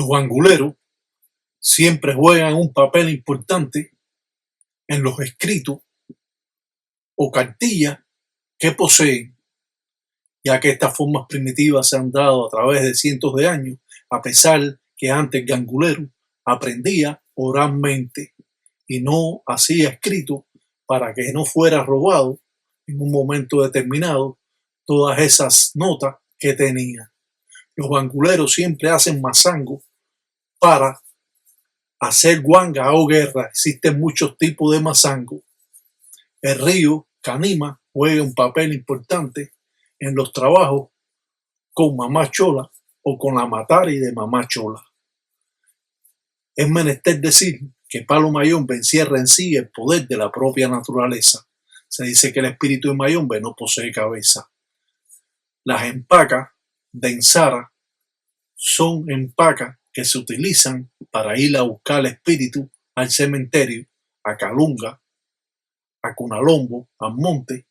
Los banguleros siempre juegan un papel importante en los escritos o cartillas que poseen, ya que estas formas primitivas se han dado a través de cientos de años, a pesar que antes el gangulero aprendía oralmente y no hacía escrito para que no fuera robado en un momento determinado todas esas notas que tenía. Los banguleros siempre hacen mazango para hacer guanga o guerra. Existen muchos tipos de mazango. El río Canima juega un papel importante en los trabajos con mamá chola o con la matari de mamá chola. Es menester decir que Palo Mayombe encierra en sí el poder de la propia naturaleza. Se dice que el espíritu de Mayombe no posee cabeza. Las empacas de Ensara son empacas que se utilizan para ir a buscar el espíritu al cementerio, a Calunga, a Cunalombo, al monte,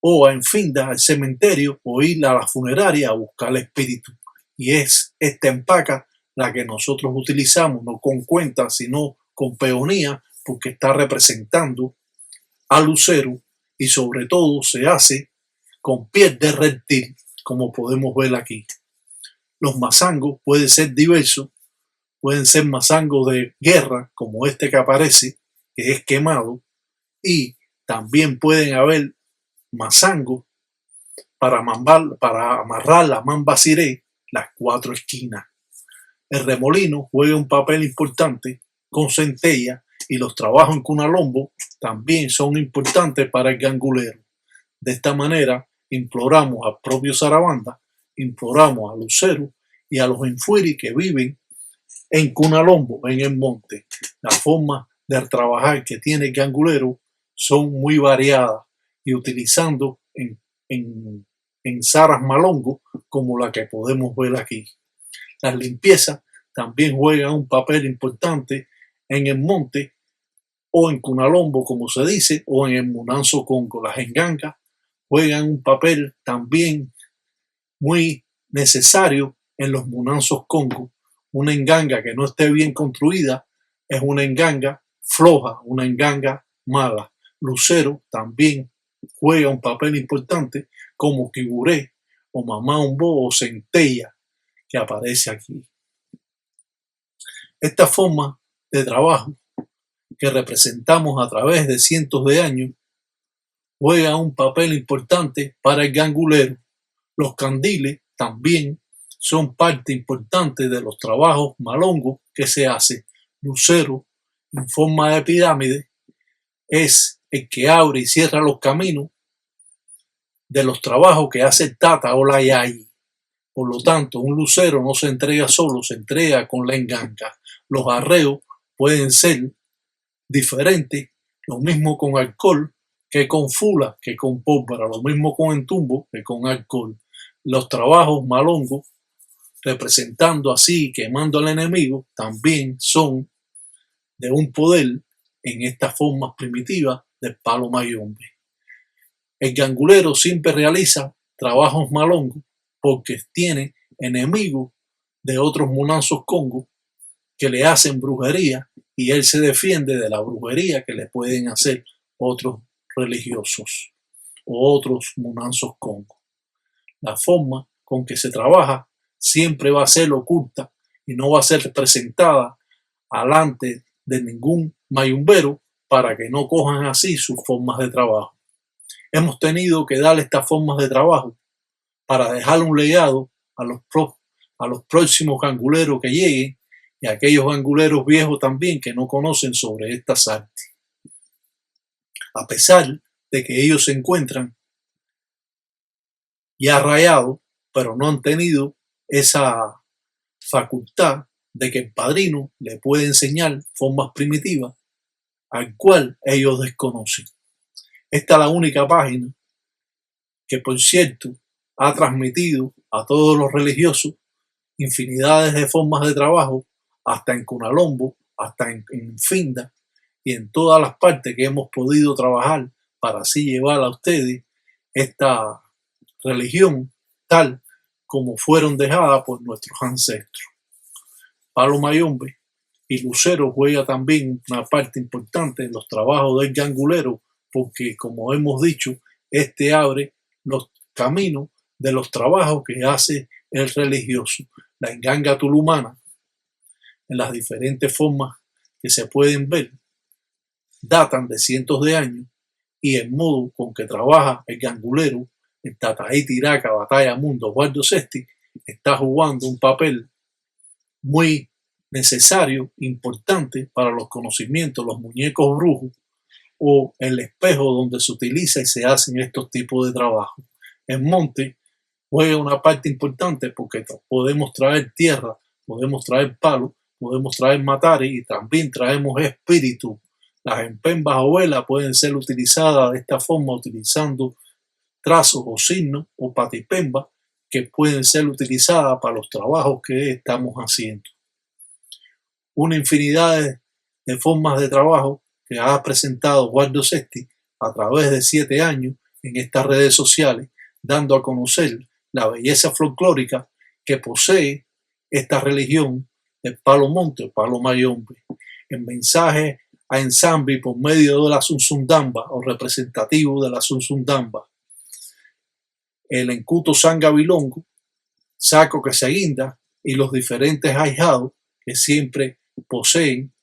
o a Enfinda, al cementerio, o ir a la funeraria a buscar el espíritu. Y es esta empaca la que nosotros utilizamos, no con cuenta, sino con peonía, porque está representando al lucero y sobre todo se hace con piel de reptil, como podemos ver aquí. Los mazangos pueden ser diversos, pueden ser mazangos de guerra, como este que aparece, que es quemado, y también pueden haber mazangos para amarrar la mambaciré, las cuatro esquinas. El remolino juega un papel importante con centella y los trabajos en cunalombo también son importantes para el gangulero. De esta manera imploramos al propio Sarabanda, imploramos a Lucero y a los Enfuiri que viven en Cunalombo, en el monte. Las formas de trabajar que tiene el gangulero son muy variadas y utilizando en zaras malongo como la que podemos ver aquí. Las limpiezas también juegan un papel importante en el monte o en Cunalombo, como se dice, o en el Munanzo Congo. Las engangas juegan un papel también muy necesario en los Munanzos Congo. Una enganga que no esté bien construida es una enganga floja, una enganga mala. Lucero también juega un papel importante como Kiburé o Mamá Umbo o Centella que aparece aquí. Esta forma de trabajo que representamos a través de cientos de años juega un papel importante para el gangulero. Los candiles también son parte importante de los trabajos malongos que se hace. Lucero, en forma de pirámide, es el que abre y cierra los caminos de los trabajos que hace el Tata o la Yayi. Por lo tanto, un lucero no se entrega solo, se entrega con la enganga. Los arreos pueden ser diferentes, lo mismo con alcohol que con fula, que con pólvora, lo mismo con entumbo que con alcohol. Los trabajos malongos, representando así, quemando al enemigo, también son de un poder en estas formas primitivas del Palo Mayombe. El gangulero siempre realiza trabajos malongos porque tiene enemigos de otros munanzos congos que le hacen brujería y él se defiende de la brujería que le pueden hacer otros religiosos o otros munanzos congos. La forma con que se trabaja siempre va a ser oculta y no va a ser presentada alante de ningún mayumbero para que no cojan así sus formas de trabajo. Hemos tenido que dar estas formas de trabajo para dejar un legado a los próximos ganguleros que lleguen y a aquellos ganguleros viejos también que no conocen sobre estas artes. A pesar de que ellos se encuentran ya rayados, pero no han tenido esa facultad de que el padrino le puede enseñar formas primitivas al cual ellos desconocen. Esta es la única página que, por cierto, ha transmitido a todos los religiosos infinidades de formas de trabajo, hasta en Cunalombo, hasta en Finda y en todas las partes que hemos podido trabajar para así llevar a ustedes esta religión tal como fueron dejadas por nuestros ancestros. Palo Mayombe y Lucero juega también una parte importante en los trabajos del gangulero, porque como hemos dicho, este abre los caminos de los trabajos que hace el religioso. La enganga tulumana, en las diferentes formas que se pueden ver, datan de cientos de años, y el modo con que trabaja el gangulero, el Tataí Tiraca, Batalla Mundo, Osvaldo Sesti, está jugando un papel muy necesario, importante para los conocimientos, los muñecos brujos o el espejo donde se utiliza y se hacen estos tipos de trabajo. El monte juega una parte importante porque podemos traer tierra, podemos traer palo, podemos traer matares y también traemos espíritu. Las empembas o velas pueden ser utilizadas de esta forma utilizando trazos o signos o patipembas que pueden ser utilizadas para los trabajos que estamos haciendo. Una infinidad de formas de trabajo que ha presentado Osvaldo Sesti a través de 7 años en estas redes sociales, dando a conocer la belleza folclórica que posee esta religión del Palo Monte o Palo Mayombe. El mensaje a ensamble por medio de la Sunzundamba o representativo de la Sunzundamba. El encuto sangabilongo, saco que se guinda y los diferentes ahijados que siempre poseen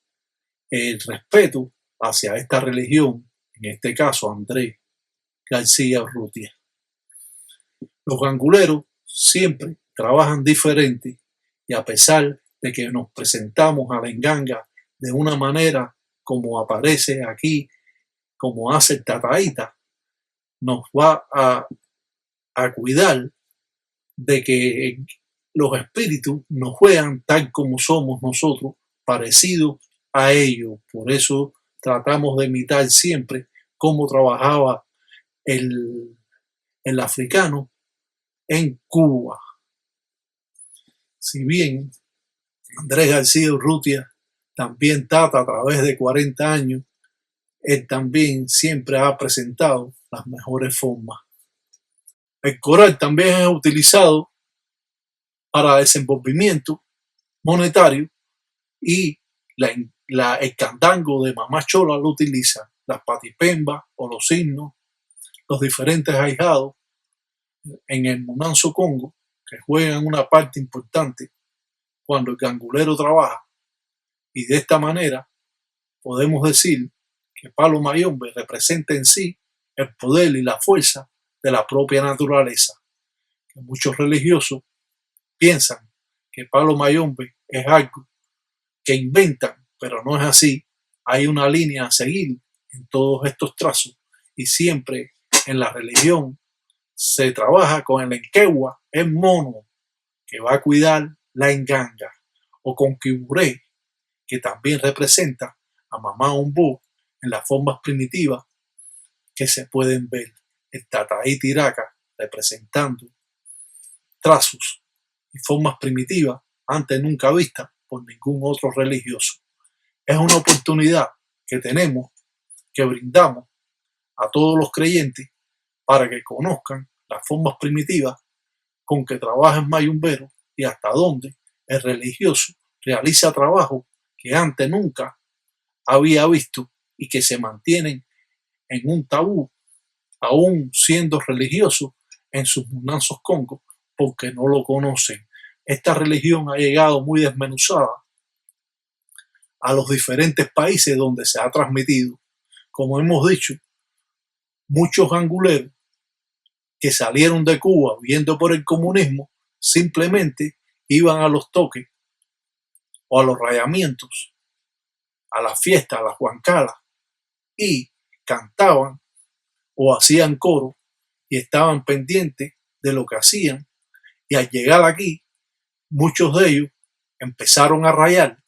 el respeto hacia esta religión, en este caso Andrés García Urrutia. Los ganguleros siempre trabajan diferente y a pesar de que nos presentamos a la enganga de una manera como aparece aquí, como hace el Tataíta, nos va a cuidar de que los espíritus nos juegan tal como somos nosotros, parecidos a ellos. Por eso tratamos de imitar siempre cómo trabajaba el africano en Cuba. Si bien Andrés García Urrutia también trata a través de 40 años, él también siempre ha presentado las mejores formas. El coral también es utilizado para desenvolvimiento monetario y el candango de Mamá Chola lo utiliza, las patipembas o los signos, los diferentes ahijados en el Munanzo Congo, que juegan una parte importante cuando el gangulero trabaja, y de esta manera podemos decir que Palo Mayombe representa en sí el poder y la fuerza de la propia naturaleza. Que muchos religiosos piensan que Palo Mayombe es algo que inventan, pero no es así. Hay una línea a seguir en todos estos trazos y siempre en la religión se trabaja con el enquegua, el mono, que va a cuidar la enganga, o con Quiburé, que también representa a Mamá Ombú en las formas primitivas que se pueden ver. El Tataí Tiraca representando trazos y formas primitivas antes nunca vistas por ningún otro religioso. Es una oportunidad que tenemos, que brindamos a todos los creyentes para que conozcan las formas primitivas con que trabaja el mayumbero y hasta dónde el religioso realiza trabajo que antes nunca había visto y que se mantienen en un tabú, aún siendo religiosos en sus munanzos congos, porque no lo conocen. Esta religión ha llegado muy desmenuzada a los diferentes países donde se ha transmitido. Como hemos dicho, muchos anguleros que salieron de Cuba viendo por el comunismo simplemente iban a los toques o a los rayamientos, a las fiestas, a las huancalas, y cantaban o hacían coro y estaban pendientes de lo que hacían, y al llegar aquí muchos de ellos empezaron a rayar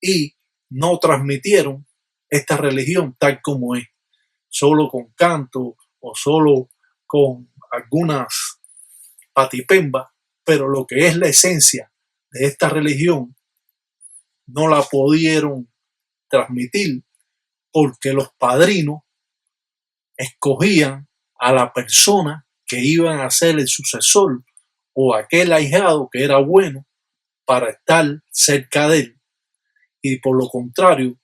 y no transmitieron esta religión tal como es, solo con canto o solo con algunas patipembas, pero lo que es la esencia de esta religión no la pudieron transmitir porque los padrinos escogían a la persona que iban a ser el sucesor o aquel ahijado que era bueno para estar cerca de él. Y por lo contrario,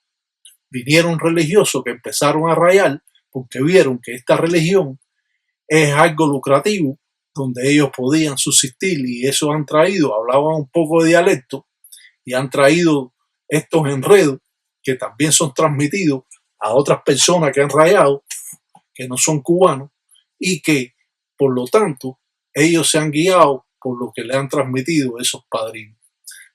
vinieron religiosos que empezaron a rayar porque vieron que esta religión es algo lucrativo donde ellos podían subsistir, y eso han traído, hablaban un poco de dialecto y han traído estos enredos que también son transmitidos a otras personas que han rayado, que no son cubanos, y que por lo tanto ellos se han guiado por lo que le han transmitido esos padrinos.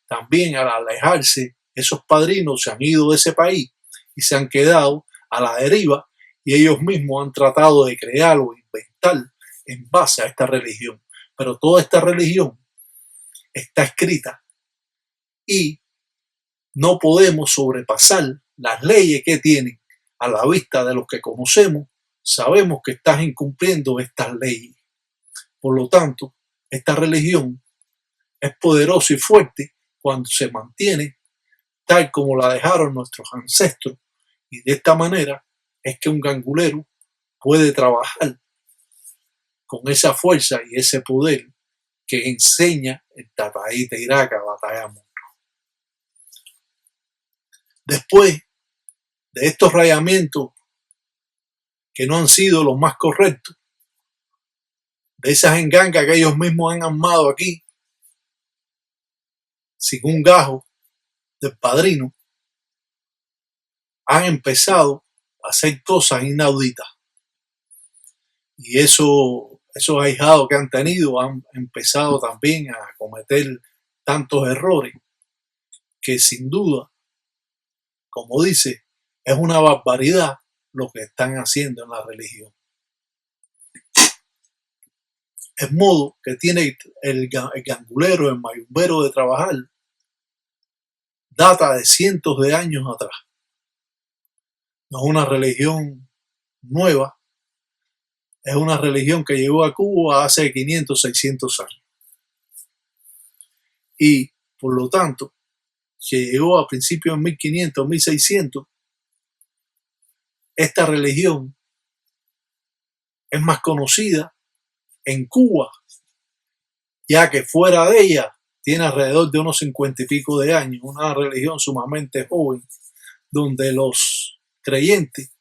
También al alejarse, esos padrinos se han ido de ese país y se han quedado a la deriva, y ellos mismos han tratado de crear o inventar en base a esta religión. Pero toda esta religión está escrita y no podemos sobrepasar las leyes que tienen. A la vista de los que conocemos, sabemos que estás incumpliendo estas leyes. Por lo tanto, esta religión es poderosa y fuerte cuando se mantiene tal como la dejaron nuestros ancestros, y de esta manera es que un gangulero puede trabajar con esa fuerza y ese poder que enseña el Tataíta Iraca Batallamos. Después de estos rayamientos que no han sido los más correctos, de esas engangas que ellos mismos han armado aquí, sin un gajo del padrino, han empezado a hacer cosas inauditas. Y esos ahijados que han tenido han empezado también a cometer tantos errores que sin duda, como dice, es una barbaridad lo que están haciendo en la religión. El modo que tiene el gangulero, el mayumbero de trabajar, data de cientos de años atrás. No es una religión nueva, es una religión que llegó a Cuba hace 500, 600 años. Y por lo tanto, que llegó a principios de 1500, 1600, esta religión es más conocida en Cuba, ya que fuera de ella tiene alrededor de unos 50 y pico de años, una religión sumamente joven, donde los creyentes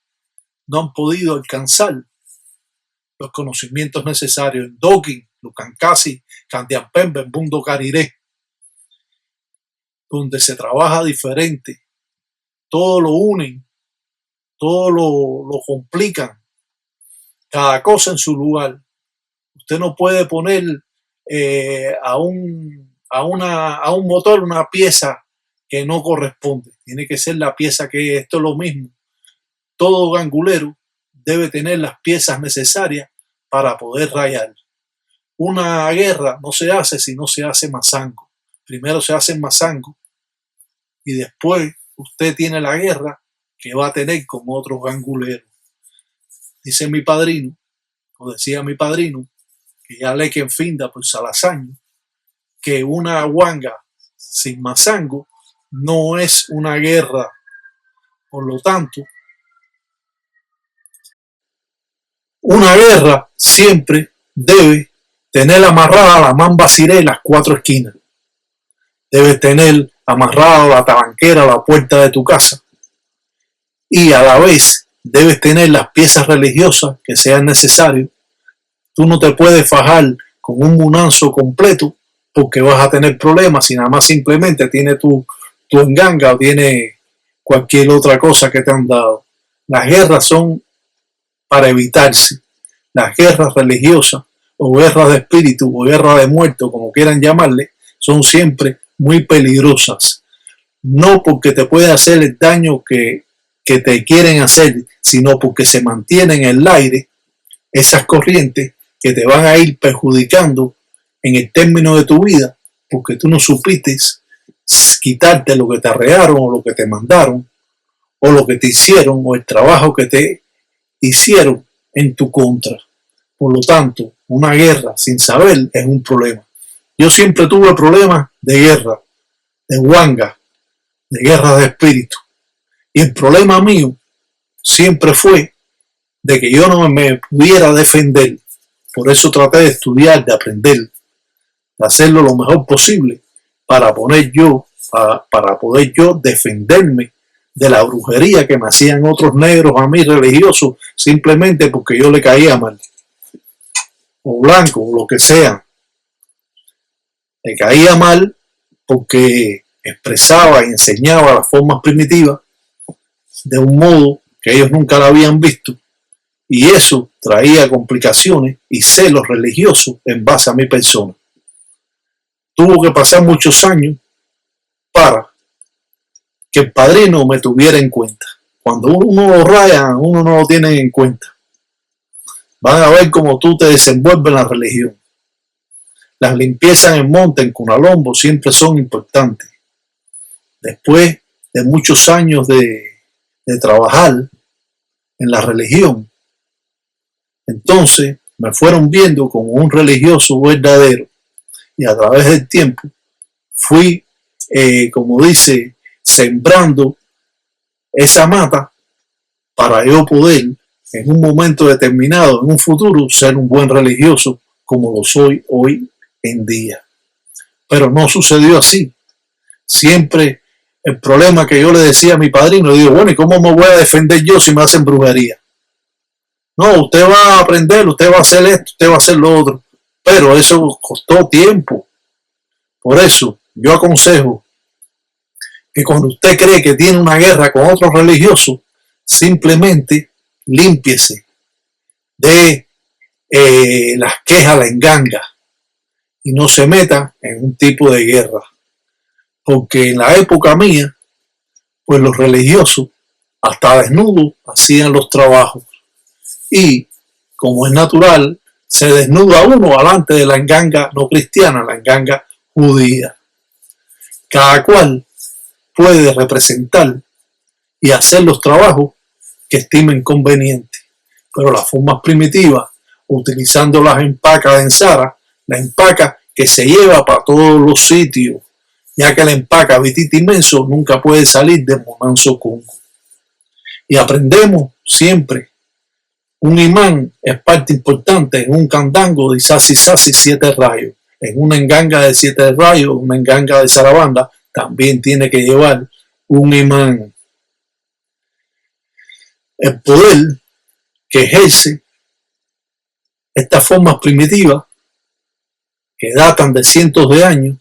no han podido alcanzar los conocimientos necesarios en Dokin, Lucancasi, Candiampembe, Bundo Cariré, donde se trabaja diferente, todo lo unen, todo lo complican, cada cosa en su lugar. Usted no puede poner a un motor una pieza que no corresponde, tiene que ser la pieza que es. Esto es lo mismo. Todo gangulero debe tener las piezas necesarias para poder rayar. Una guerra no se hace si no se hace mazango. Primero se hace mazango y después usted tiene la guerra que va a tener con otros ganguleros. Dice mi padrino, o decía mi padrino, que ya le que en finda por Salasaño, que una huanga sin mazango no es una guerra. Por lo tanto, una guerra siempre debe tener amarrada la mamba ciré en las 4 esquinas. Debes tener amarrada la tabanquera a la puerta de tu casa. Y a la vez debes tener las piezas religiosas que sean necesarias. Tú no te puedes fajar con un munanzo completo porque vas a tener problemas si nada más simplemente tiene tu enganga o tiene cualquier otra cosa que te han dado. Las guerras son para evitarse. Las guerras religiosas o guerras de espíritu o guerras de muertos, como quieran llamarle, son siempre muy peligrosas. No porque te puede hacer el daño que te quieren hacer, sino porque se mantienen en el aire esas corrientes que te van a ir perjudicando en el término de tu vida, porque tú no supiste quitarte lo que te arrearon o lo que te mandaron o lo que te hicieron o el trabajo que te hicieron en tu contra. Por lo tanto, una guerra sin saber es un problema. Yo siempre tuve problemas de guerra, de huanga, de guerra de espíritu. Y el problema mío siempre fue de que yo no me pudiera defender. Por eso traté de estudiar, de aprender, de hacerlo lo mejor posible para poder yo defenderme de la brujería que me hacían otros negros a mí religiosos, simplemente porque yo le caía mal, o blanco, o lo que sea. Le caía mal porque expresaba y enseñaba las formas primitivas de un modo que ellos nunca la habían visto, y eso traía complicaciones y celos religiosos en base a mi persona. Tuvo que pasar muchos años para que el padrino me tuviera en cuenta. Cuando uno lo raya, uno no lo tiene en cuenta. Van a ver cómo tú te desenvuelves en la religión. Las limpiezas en el monte, en Cunalombo, siempre son importantes. Después de muchos años de trabajar en la religión, entonces me fueron viendo como un religioso verdadero, y a través del tiempo fui, como dice, sembrando esa mata para yo poder en un momento determinado, en un futuro, ser un buen religioso como lo soy hoy en día. Pero no sucedió así. Siempre el problema que yo le decía a mi padrino, le digo, bueno, ¿y cómo me voy a defender yo si me hacen brujería? No, usted va a aprender, usted va a hacer esto, usted va a hacer lo otro. Pero eso costó tiempo. Por eso yo aconsejo que cuando usted cree que tiene una guerra con otro religioso, simplemente límpiese de las quejas, la enganga, y no se meta en un tipo de guerra. Porque en la época mía, pues los religiosos, hasta desnudos, hacían los trabajos. Y, como es natural, se desnuda uno delante de la enganga no cristiana, la enganga judía. Cada cual puede representar y hacer los trabajos que estimen convenientes. Pero las formas primitivas, utilizando las empacas de ensara, la empaca que se lleva para todos los sitios, ya que la empaca vitita inmenso nunca puede salir de Monanzo Congo. Y aprendemos siempre, un imán es parte importante en un candango de Sasi 7 rayos. En una enganga de 7 rayos, una enganga de zarabanda, también tiene que llevar un imán. El poder que ejerce estas formas primitivas, que datan de cientos de años,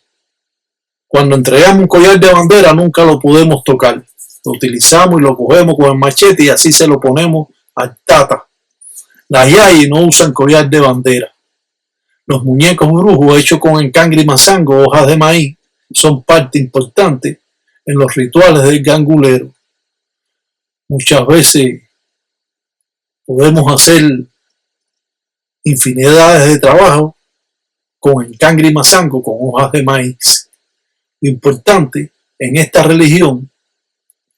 cuando entregamos un collar de bandera nunca lo podemos tocar. Lo utilizamos y lo cogemos con el machete y así se lo ponemos al tata. Las yayis no usan collar de bandera. Los muñecos brujos hechos con encangre y mazango, hojas de maíz, son parte importante en los rituales del gangulero. Muchas veces podemos hacer infinidades de trabajo con encangre y mazango, con hojas de maíz. Lo importante en esta religión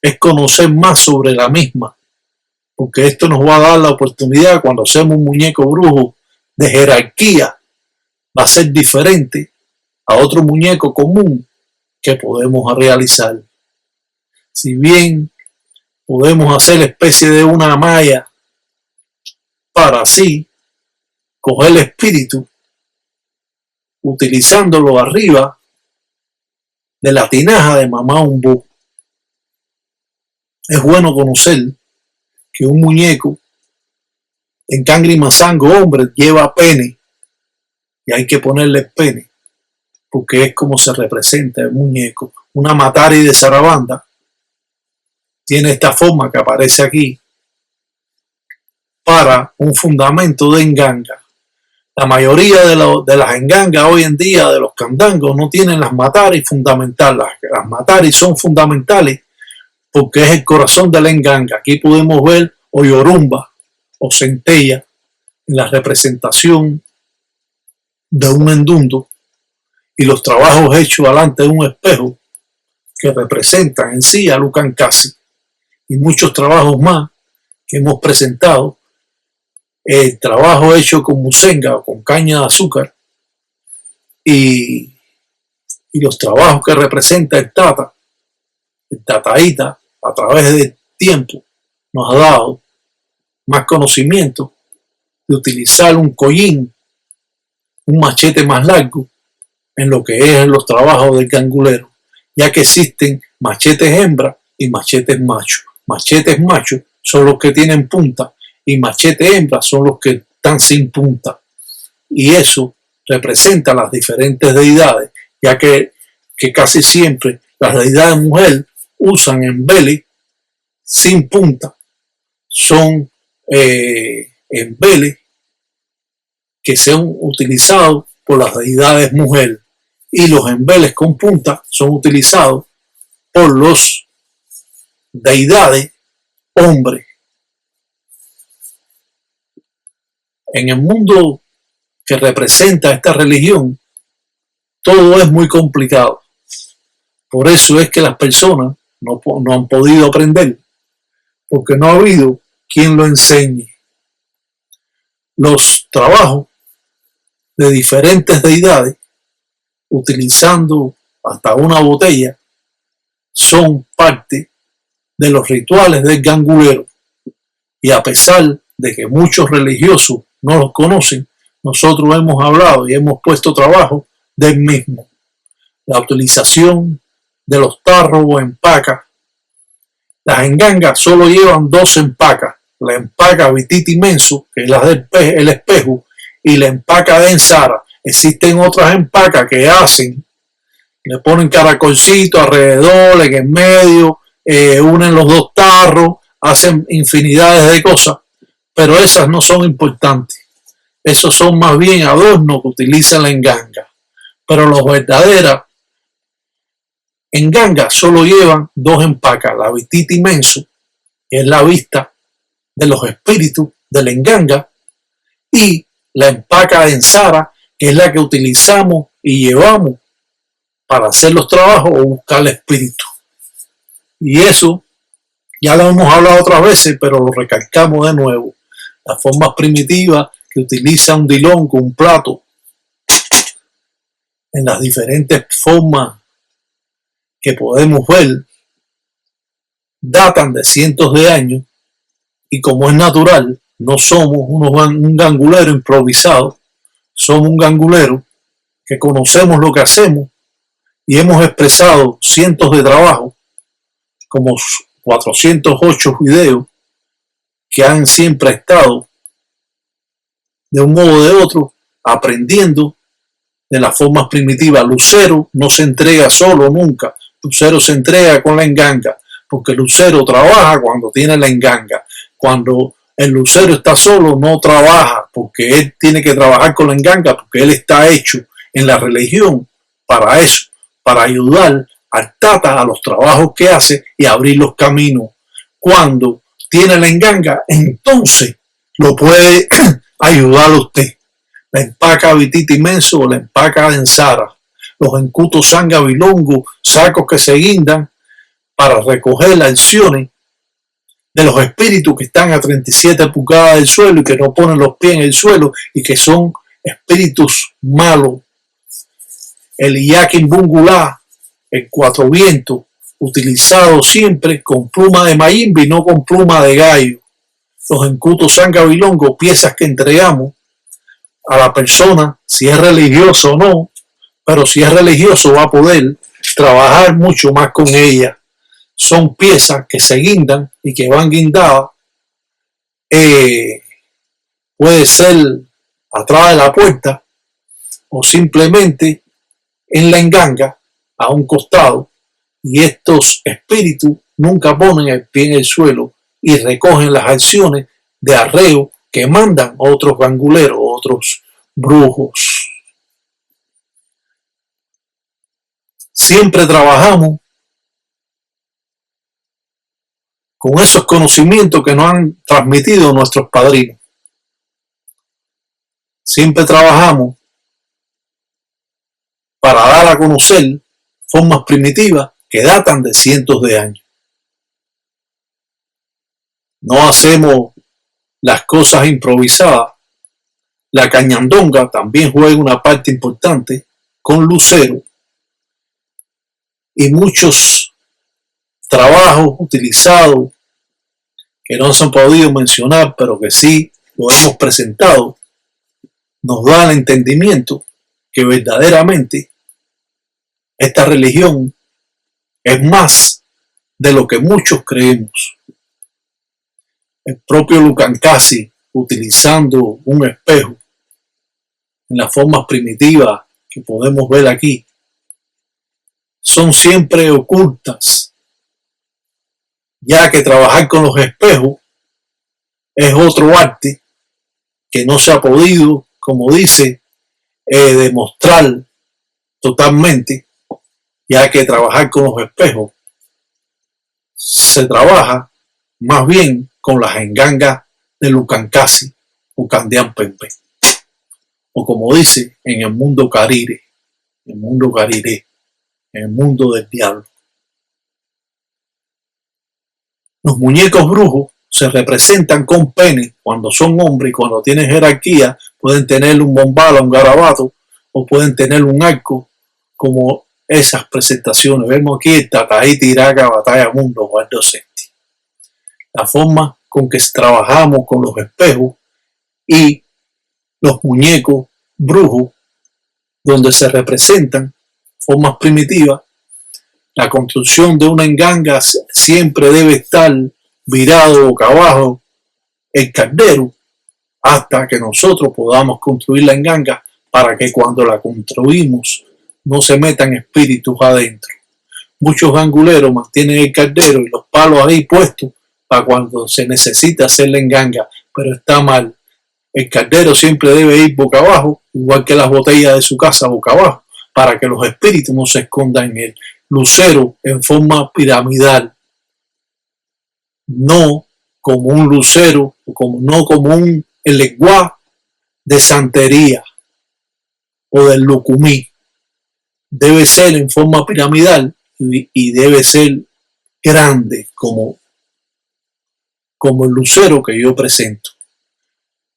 es conocer más sobre la misma, porque esto nos va a dar la oportunidad cuando hacemos un muñeco brujo de jerarquía, va a ser diferente a otro muñeco común que podemos realizar. Si bien podemos hacer especie de una malla para así coger el espíritu, utilizándolo arriba de la tinaja de mamá Umbú. Es bueno conocer que un muñeco en encangre y mazango, hombre, lleva pene, y hay que ponerle pene, porque es como se representa el muñeco. Una matari de zarabanda tiene esta forma que aparece aquí para un fundamento de enganga. La mayoría de las engangas hoy en día de los candangos no tienen las mataris fundamentales. Las mataris son fundamentales porque es el corazón de la enganga. Aquí podemos ver o yorumba o centella en la representación de un endundo y los trabajos hechos delante de un espejo que representan en sí a Lucan Casi y muchos trabajos más que hemos presentado. El trabajo hecho con musenga o con caña de azúcar y los trabajos que representa el tataíta a través del tiempo nos ha dado más conocimiento de utilizar un collín, un machete más largo en lo que es los trabajos del gangulero, ya que existen machetes hembra y machetes macho. Machetes machos son los que tienen punta y machetes hembra son los que están sin punta. Y eso representa las diferentes deidades, ya que casi siempre las deidades mujer usan embeles sin punta. Son embeles que son utilizados por las deidades mujer, y los embeles con punta son utilizados por los deidades hombres. En el mundo que representa esta religión, todo es muy complicado. Por eso es que las personas no han podido aprender, porque no ha habido quien lo enseñe. Los trabajos de diferentes deidades, utilizando hasta una botella, son parte de los rituales del gangulero. Y a pesar de que muchos religiosos no los conocen, nosotros hemos hablado y hemos puesto trabajo del mismo. La utilización de los tarros o empacas. Las engangas solo llevan 2 empacas. La empaca Vititi Menso, que es la del espejo, y la empaca de Ensara. Existen otras empacas que hacen, le ponen caracolcito alrededor, en el medio, unen los 2 tarros, hacen infinidades de cosas, pero esas no son importantes. Esos son más bien adornos que utilizan la enganga. Pero los verdaderas engangas solo llevan 2 empacas. La Vititi Menso, que es la vista de los espíritus de la enganga, y la empaca de Ensara, que es la que utilizamos y llevamos para hacer los trabajos o buscar el espíritu. Y eso ya lo hemos hablado otras veces, pero lo recalcamos de nuevo. Las formas primitivas que utiliza un dilón con un plato, en las diferentes formas que podemos ver, datan de cientos de años, y como es natural, no somos un gangulero improvisado, somos un gangulero que conocemos lo que hacemos y hemos expresado cientos de trabajos, como 408 videos que han siempre estado de un modo o de otro aprendiendo de las formas primitivas. Lucero no se entrega solo nunca, Lucero se entrega con la enganga, porque Lucero trabaja cuando tiene la enganga. Cuando el lucero está solo, no trabaja, porque él tiene que trabajar con la enganga, porque él está hecho en la religión para eso, para ayudar al tata a los trabajos que hace y abrir los caminos. Cuando tiene la enganga, entonces lo puede ayudar a usted. La empaca Vititi Menso o la empaca de Ensara, los encutos sanga bilongo, sacos que se guindan para recoger las acciones de los espíritus que están a 37 pulgadas del suelo y que no ponen los pies en el suelo y que son espíritus malos. El Iyakin Bungulá, el 4 vientos, utilizado siempre con pluma de mayimbe y no con pluma de gallo. Los encutos sangabilongo, piezas que entregamos a la persona, si es religioso o no, pero si es religioso va a poder trabajar mucho más con ella. Son piezas que se guindan y que van guindadas. Puede ser atrás de la puerta o simplemente en la enganga a un costado, y estos espíritus nunca ponen el pie en el suelo y recogen las acciones de arreo que mandan otros ganguleros, otros brujos. Siempre trabajamos con esos conocimientos que nos han transmitido nuestros padrinos. Siempre trabajamos para dar a conocer formas primitivas que datan de cientos de años. No hacemos las cosas improvisadas. La cañandonga también juega una parte importante con lucero, y muchos trabajos utilizados que no se han podido mencionar, pero que sí lo hemos presentado, nos da el entendimiento que verdaderamente Esta religión es más de lo que muchos creemos. El propio Lucancasi, utilizando un espejo en las formas primitivas que podemos ver aquí, son siempre ocultas, ya que trabajar con los espejos es otro arte que no se ha podido, como dice, demostrar totalmente, ya que trabajar con los espejos se trabaja más bien con las engangas de Lucancasi o Candian Pempe, o como dice en el mundo carire, el mundo cariré, en el mundo del diablo. Los muñecos brujos se representan con pene cuando son hombres y cuando tienen jerarquía pueden tener un bombalo, un garabato o pueden tener un arco como esas presentaciones. Vemos aquí el Tataí Tiraca Batalla Mundo Guardo Senti. La forma con que trabajamos con los espejos y los muñecos brujos donde se representan formas primitivas. La construcción de una enganga siempre debe estar virado boca abajo el caldero hasta que nosotros podamos construir la enganga para que cuando la construimos no se metan espíritus adentro. Muchos ganguleros mantienen el caldero y los palos ahí puestos para cuando se necesita hacer la enganga, pero está mal. El caldero siempre debe ir boca abajo, igual que las botellas de su casa boca abajo, para que los espíritus no se escondan en él. Lucero en forma piramidal, no como un lucero, no como un eleguá de santería o del lucumí. Debe ser en forma piramidal y debe ser grande como el lucero que yo presento.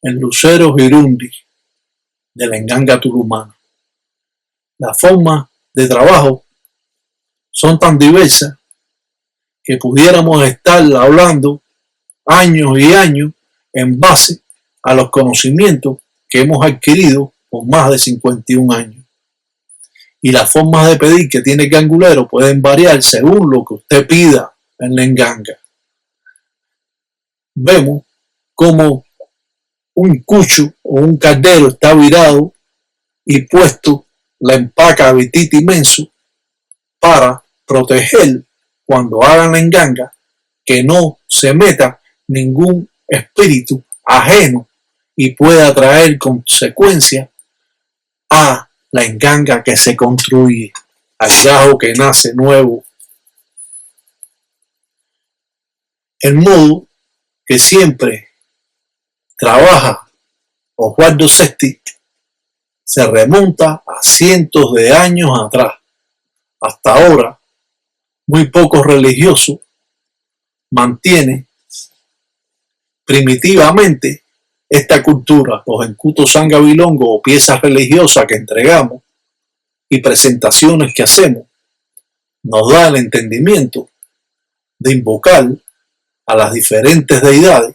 El lucero Girundi de la enganga turumana. La forma de trabajo son tan diversas que pudiéramos estar hablando años y años en base a los conocimientos que hemos adquirido por más de 51 años. Y las formas de pedir que tiene el gangulero pueden variar según lo que usted pida en la enganga. Vemos como un cucho o un caldero está virado y puesto la empaca vitita inmenso para proteger cuando hagan la enganga que no se meta ningún espíritu ajeno y pueda traer consecuencias a la enganga que se construye, al gajo que nace nuevo. El modo que siempre trabaja Osvaldo Sesti se remonta a cientos de años atrás. Hasta ahora, muy pocos religiosos mantienen primitivamente esta cultura, los encutos sangabilongo o piezas religiosas que entregamos y presentaciones que hacemos, nos da el entendimiento de invocar a las diferentes deidades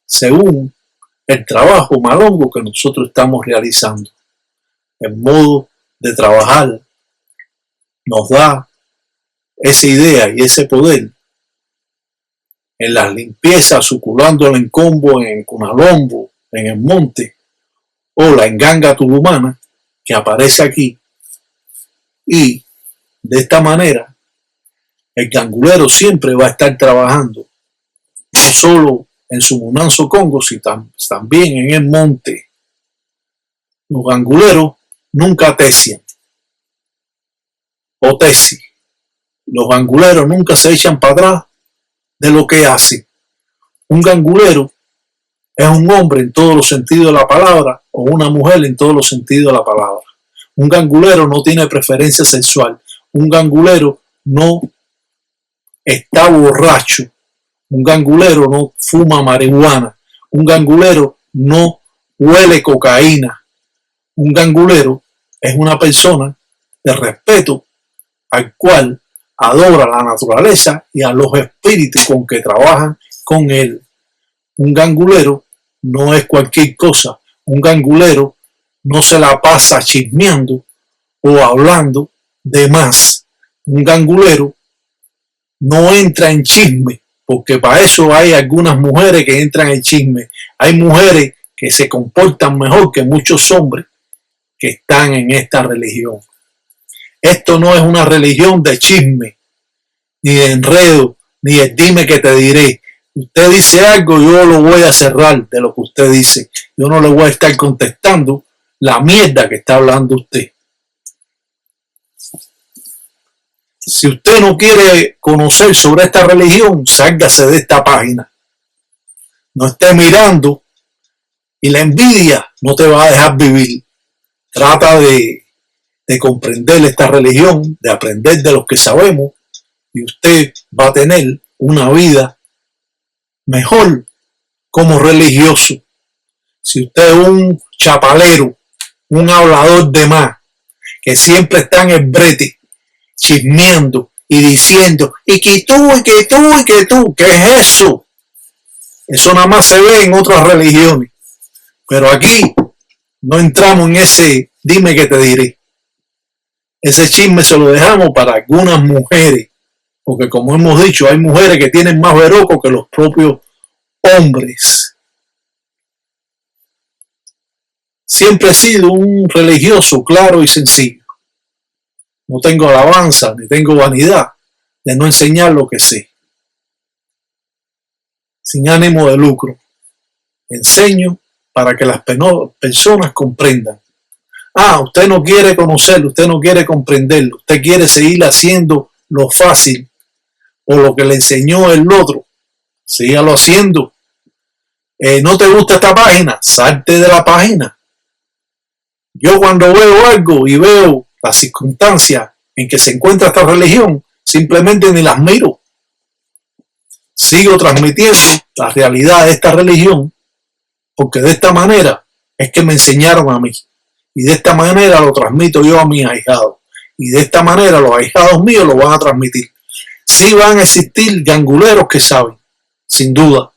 según el trabajo malongo que nosotros estamos realizando. El modo de trabajar nos da esa idea y ese poder en las limpiezas, suculando el encombo en Cunalombo, en el monte, o la enganga turumana que aparece aquí. Y de esta manera, el gangulero siempre va a estar trabajando, no solo en su Munanzo Congo, sino también en el monte. Los ganguleros nunca tesian o tesi. Los ganguleros nunca se echan para atrás de lo que hace. Un gangulero es un hombre en todos los sentidos de la palabra o una mujer en todos los sentidos de la palabra. Un gangulero no tiene preferencia sexual. Un gangulero no está borracho. Un gangulero no fuma marihuana. Un gangulero no huele cocaína. Un gangulero es una persona de respeto al cual adora la naturaleza y a los espíritus con que trabajan con él. Un gangulero no es cualquier cosa. Un gangulero no se la pasa chismeando o hablando de más. Un gangulero no entra en chisme, porque para eso hay algunas mujeres que entran en chisme. Hay mujeres que se comportan mejor que muchos hombres que están en esta religión. Esto no es una religión de chisme, ni de enredo, ni de dime que te diré. Usted dice algo, yo lo voy a cerrar de lo que usted dice. Yo no le voy a estar contestando la mierda que está hablando usted. Si usted no quiere conocer sobre esta religión, sálgase de esta página. No esté mirando y la envidia no te va a dejar vivir. Trata de comprender esta religión, de aprender de lo que sabemos, y usted va a tener una vida mejor como religioso. Si usted es un chapalero, un hablador de más, que siempre está en el brete, chismeando y diciendo, y que tú, y que tú, y que tú, ¿qué es eso? Eso nada más se ve en otras religiones. Pero aquí no entramos en ese dime que te diré. Ese chisme se lo dejamos para algunas mujeres, porque como hemos dicho, hay mujeres que tienen más veroco que los propios hombres. Siempre he sido un religioso claro y sencillo. No tengo alabanza ni tengo vanidad de no enseñar lo que sé. Sin ánimo de lucro. Enseño para que las personas comprendan. Usted no quiere conocerlo, usted no quiere comprenderlo, usted quiere seguir haciendo lo fácil o lo que le enseñó el otro. Sígalo haciendo. ¿No te gusta esta página? Salte de la página. Yo cuando veo algo y veo las circunstancias en que se encuentra esta religión, simplemente ni las miro. Sigo transmitiendo la realidad de esta religión, porque de esta manera es que me enseñaron a mí. Y de esta manera lo transmito yo a mis ahijados. Y de esta manera los ahijados míos lo van a transmitir. Sí van a existir ganguleros que saben, sin duda.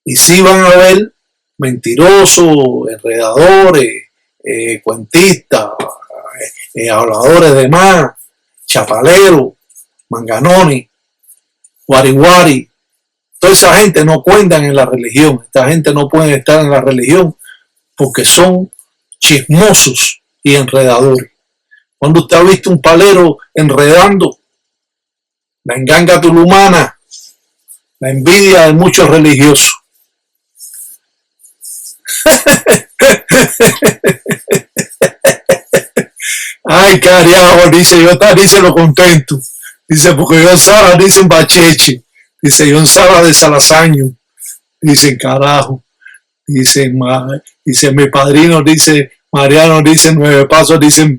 Y sí van a haber mentirosos, enredadores, cuentistas, habladores de más, chapaleros, manganones, guarihuari. Toda esa gente no cuentan en la religión. Esta gente no puede estar en la religión porque son chismosos y enredadores. Cuando usted ha visto un palero enredando, la enganga tulumana, la envidia de muchos religiosos. Ay, carajo, dice, yo dice lo contento. Dice, porque yo Sara, dicen bacheche. Dice, yo Sara de Salasaño. Dicen, carajo. Dice, mi padrino, dice, Mariano, dicen Nueve Pasos, dicen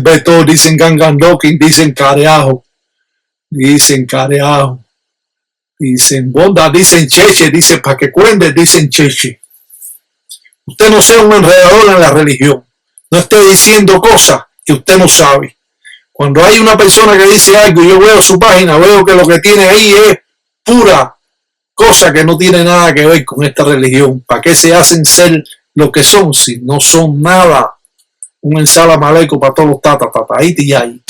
Beto, dicen Gangandokin, dicen Careajo. Dicen Careajo. Dicen Bonda, dicen Cheche, dicen pa' que cuente, dicen Cheche. Usted no sea un enredador en la religión. No esté diciendo cosas que usted no sabe. Cuando hay una persona que dice algo y yo veo su página, veo que lo que tiene ahí es pura cosa que no tiene nada que ver con esta religión. ¿Para qué se hacen ser lo que son si no son nada? Un ensalada maleco para todos los tata, ahí y ahí.